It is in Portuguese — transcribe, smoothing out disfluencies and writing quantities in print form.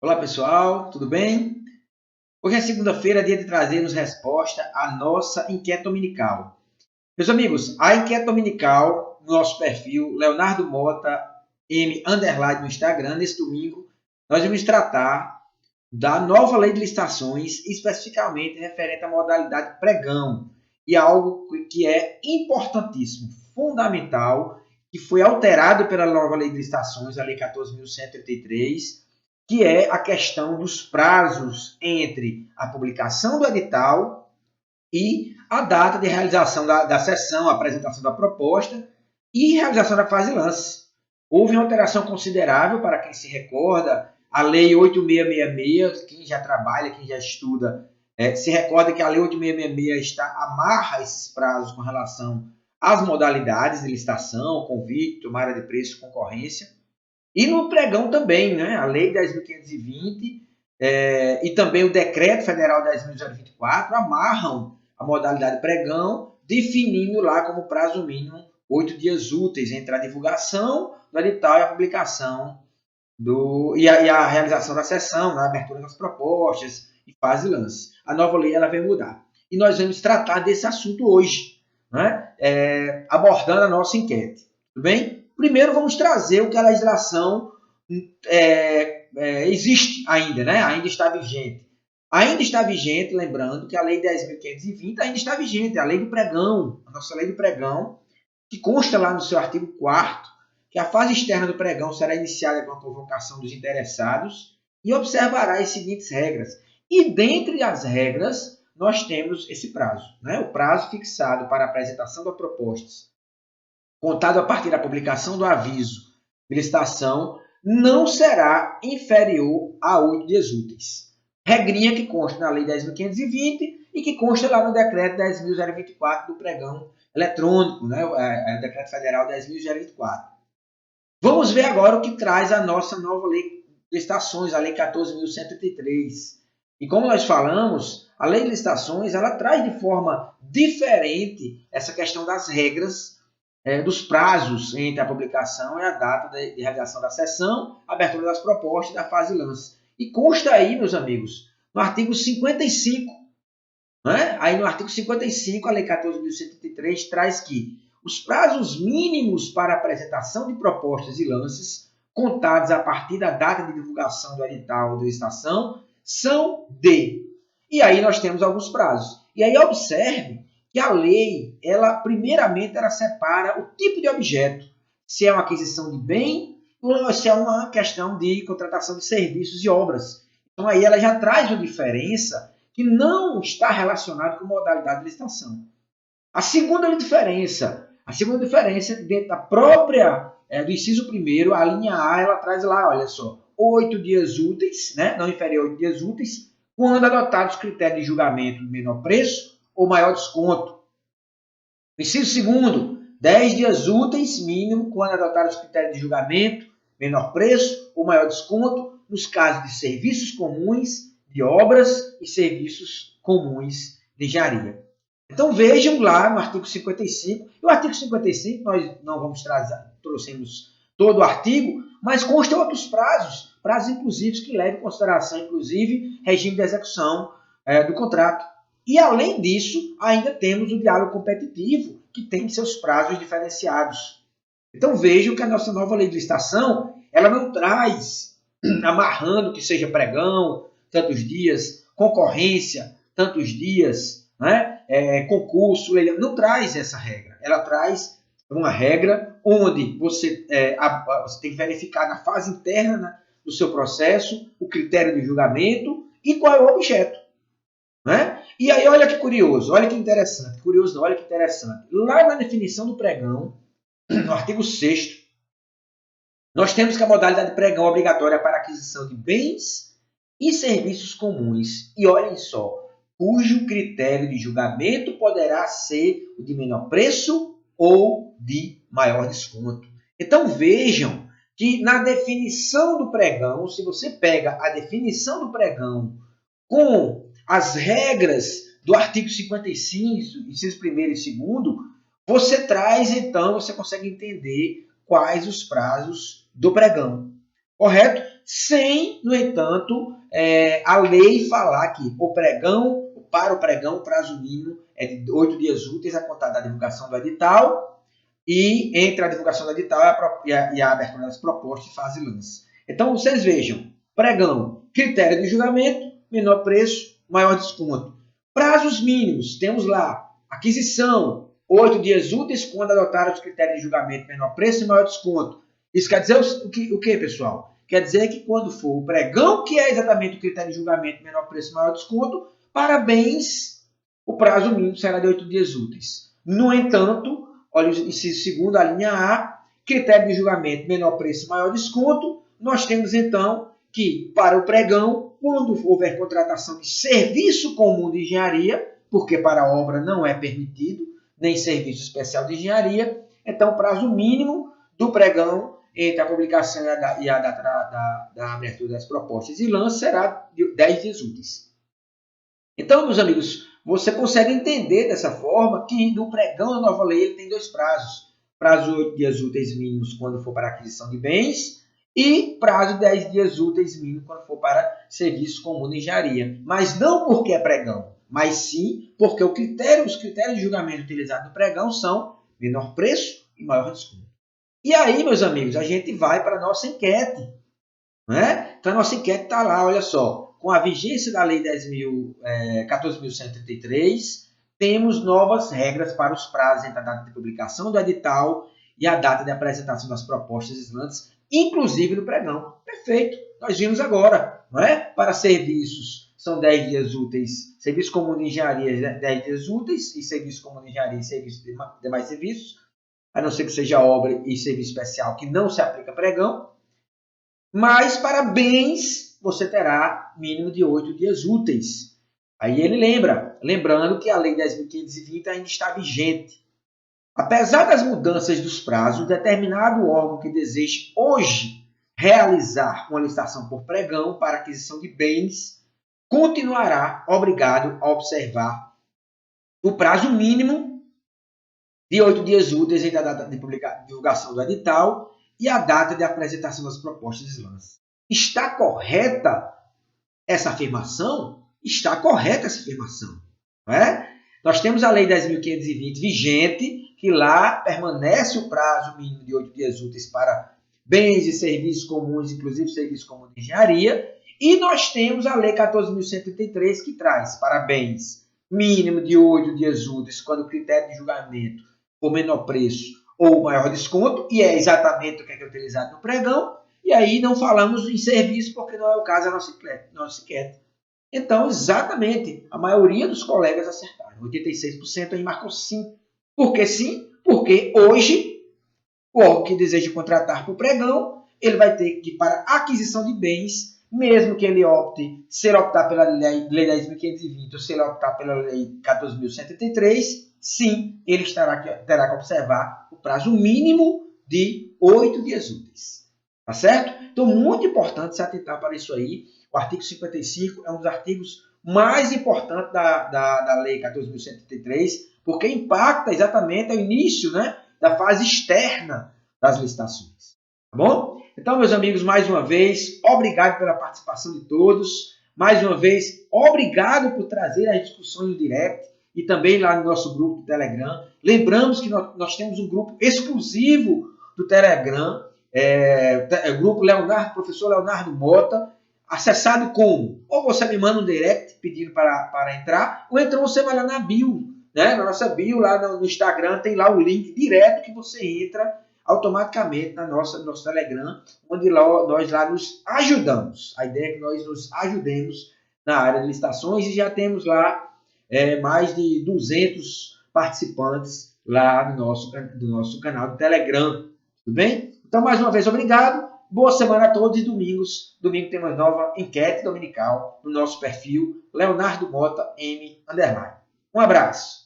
Olá pessoal, tudo bem? Hoje é segunda-feira, dia de trazermos resposta à nossa enquete dominical. Meus amigos, a enquete dominical no nosso perfil Leonardo Mota M underline no Instagram, nesse domingo, nós vamos tratar da nova lei de licitações, especificamente referente à modalidade pregão, e algo que é importantíssimo, fundamental, que foi alterado pela nova lei de licitações, a lei 14.133, que é a questão dos prazos entre a publicação do edital e a data de realização da sessão, a apresentação da proposta e realização da fase lance. Houve uma alteração considerável, para quem se recorda, a Lei 8666, quem já trabalha, quem já estuda, se recorda que a Lei 8666 amarra esses prazos com relação às modalidades de licitação, convite, tomada de preço, concorrência. E no pregão também, né? A Lei 10.520 e também o Decreto Federal 10.024 amarram a modalidade pregão, definindo lá como prazo mínimo 8 dias úteis entre a divulgação do edital e a publicação e a realização da sessão, a abertura das propostas e fase lance. A nova lei ela vai mudar. E nós vamos tratar desse assunto hoje, né? Abordando a nossa enquete. Tudo bem? Primeiro vamos trazer o que a legislação existe ainda, né? Ainda está vigente. Ainda está vigente, lembrando que a Lei 10.520 ainda está vigente, a Lei do Pregão, a nossa Lei do Pregão, que consta lá no seu artigo 4º, que a fase externa do pregão será iniciada com a convocação dos interessados e observará as seguintes regras. E dentre as regras, nós temos esse prazo, né? O prazo fixado para a apresentação das propostas, contado a partir da publicação do aviso de licitação, não será inferior a 8 dias úteis. Regrinha que consta na Lei 10.520 e que consta lá no Decreto 10.024 do pregão eletrônico, né? O Decreto Federal 10.024. Vamos ver agora o que traz a nossa nova lei de licitações, a Lei 14.133. E como nós falamos, a Lei de Licitações ela traz de forma diferente essa questão das regras, dos prazos entre a publicação e a data de realização da sessão, abertura das propostas e da fase lance. E consta aí, meus amigos, no artigo 55, né? Aí no artigo 55, a Lei 14.133 traz que os prazos mínimos para apresentação de propostas e lances, contados a partir da data de divulgação do edital de licitação, são de. E aí nós temos alguns prazos. E aí observe que a lei, primeiramente, ela separa o tipo de objeto, se é uma aquisição de bem ou se é uma questão de contratação de serviços e obras. Então aí ela já traz uma diferença que não está relacionada com modalidade de licitação. A segunda diferença dentro da própria, do inciso 1º, a linha A, ela traz lá, olha só, 8 dias úteis, né? Não inferior a 8 dias úteis, quando adotados os critérios de julgamento de menor preço ou maior desconto. Inciso 2º, 10 dias úteis, mínimo, quando adotados os critérios de julgamento, menor preço ou maior desconto, nos casos de serviços comuns, de obras e serviços comuns de engenharia. Então vejam lá no artigo 55, e o artigo 55 nós não vamos trouxemos todo o artigo, mas constam outros prazos inclusivos que levam em consideração, inclusive, regime de execução do contrato. E além disso, ainda temos o diálogo competitivo, que tem seus prazos diferenciados. Então vejam que a nossa nova lei de licitação, ela não traz amarrando que seja pregão, tantos dias, concorrência, tantos dias, né? Concurso, não traz essa regra. Ela traz uma regra onde você tem que verificar na fase interna do seu processo o critério de julgamento e qual é o objeto. Né? E aí, olha que curioso, olha que interessante. Curioso não, olha que interessante. Lá na definição do pregão, no artigo 6º, nós temos que a modalidade pregão obrigatória para aquisição de bens e serviços comuns. E olhem só, cujo critério de julgamento poderá ser o de menor preço ou de maior desconto. Então vejam que na definição do pregão, se você pega a definição do pregão com as regras do artigo 55, inciso 1º e 2º, você traz, então, você consegue entender quais os prazos do pregão. Correto? sem, no entanto, a lei falar que para o pregão, o prazo mínimo é de 8 dias úteis a contar da divulgação do edital e entre a divulgação do edital e a abertura das propostas de fase lance. Então, vocês vejam, pregão, critério de julgamento, menor preço, maior desconto. Prazos mínimos, temos lá, aquisição, 8 dias úteis quando adotar os critérios de julgamento, menor preço e maior desconto. Isso quer dizer o que, pessoal? Quer dizer que quando for o pregão, que é exatamente o critério de julgamento, menor preço e maior desconto, para bens, o prazo mínimo será de 8 dias úteis. No entanto, olha o inciso segundo, a linha A, critério de julgamento, menor preço e maior desconto, nós temos então que para o pregão, quando houver contratação de serviço comum de engenharia, porque para a obra não é permitido, nem serviço especial de engenharia, então o prazo mínimo do pregão entre a publicação e a data da abertura das propostas e lance será de 10 dias úteis. Então, meus amigos, você consegue entender dessa forma que no pregão da nova lei ele tem dois prazos. Prazo de 8 dias úteis mínimos quando for para aquisição de bens e prazo de 10 dias úteis mínimos quando for para serviço comum de engenharia. Mas não porque é pregão, mas sim porque os critérios de julgamento utilizados no pregão são menor preço e maior desconto. E aí, meus amigos, a gente vai para a nossa enquete. Né? Então, a nossa enquete está lá, olha só. Com a vigência da Lei 14.133, temos novas regras para os prazos entre a data de publicação do edital e a data de apresentação das propostas islantes, inclusive no pregão. Perfeito, nós vimos agora. Não é? Para serviços, são 10 dias úteis, serviço comum de engenharia, 10 dias úteis, e serviço comum de engenharia e serviço de demais serviços, a não ser que seja obra e serviço especial, que não se aplica pregão. Mas para bens, você terá mínimo de 8 dias úteis. Aí ele lembrando que a Lei 10.520 ainda está vigente. Apesar das mudanças dos prazos, determinado órgão que deseje hoje realizar uma licitação por pregão para aquisição de bens, continuará obrigado a observar o prazo mínimo de 8 dias úteis entre a data de divulgação do edital e a data de apresentação das propostas de lance. Está correta essa afirmação? Está correta essa afirmação. Não é? Nós temos a Lei 10.520 vigente, que lá permanece o prazo mínimo de 8 dias úteis para bens e serviços comuns, inclusive serviços comuns de engenharia, e nós temos a Lei 14.133, que traz para bens mínimo de 8 dias úteis, quando o critério de julgamento for menor preço ou maior desconto, e é exatamente o que é utilizado no pregão, e aí não falamos em serviço, porque não é o caso da nossa enquete. Então, exatamente, a maioria dos colegas acertaram. 86% aí marcam sim. Por que sim? Porque hoje, o órgão que deseja contratar por pregão, ele vai ter que, para aquisição de bens, mesmo que ele opte, se ele optar pela Lei 10.520 ou se ele optar pela Lei 14.133, sim, ele terá que observar o prazo mínimo de 8 dias úteis. Tá certo? Então, muito importante se atentar para isso aí. O artigo 55 é um dos artigos mais importantes da Lei 14.133, porque impacta exatamente o início, né, da fase externa das licitações. Tá bom? Então, meus amigos, mais uma vez, obrigado pela participação de todos. Mais uma vez, obrigado por trazer as discussões no direct e também lá no nosso grupo do Telegram. Lembramos que nós temos um grupo exclusivo do Telegram, o grupo Professor Leonardo Mota, acessado como? Ou você me manda um direct pedindo para entrar, ou então você vai lá na bio, né? Na nossa bio, lá no Instagram, tem lá o link direto que você entra automaticamente no nosso Telegram, onde nós lá nos ajudamos. A ideia é que nós nos ajudemos na área de licitações e já temos lá mais de 200 participantes lá do nosso canal do Telegram. Tudo bem? Então, mais uma vez, obrigado. Boa semana a todos e domingo temos nova enquete dominical no nosso perfil Leonardo Mota M_. Um abraço.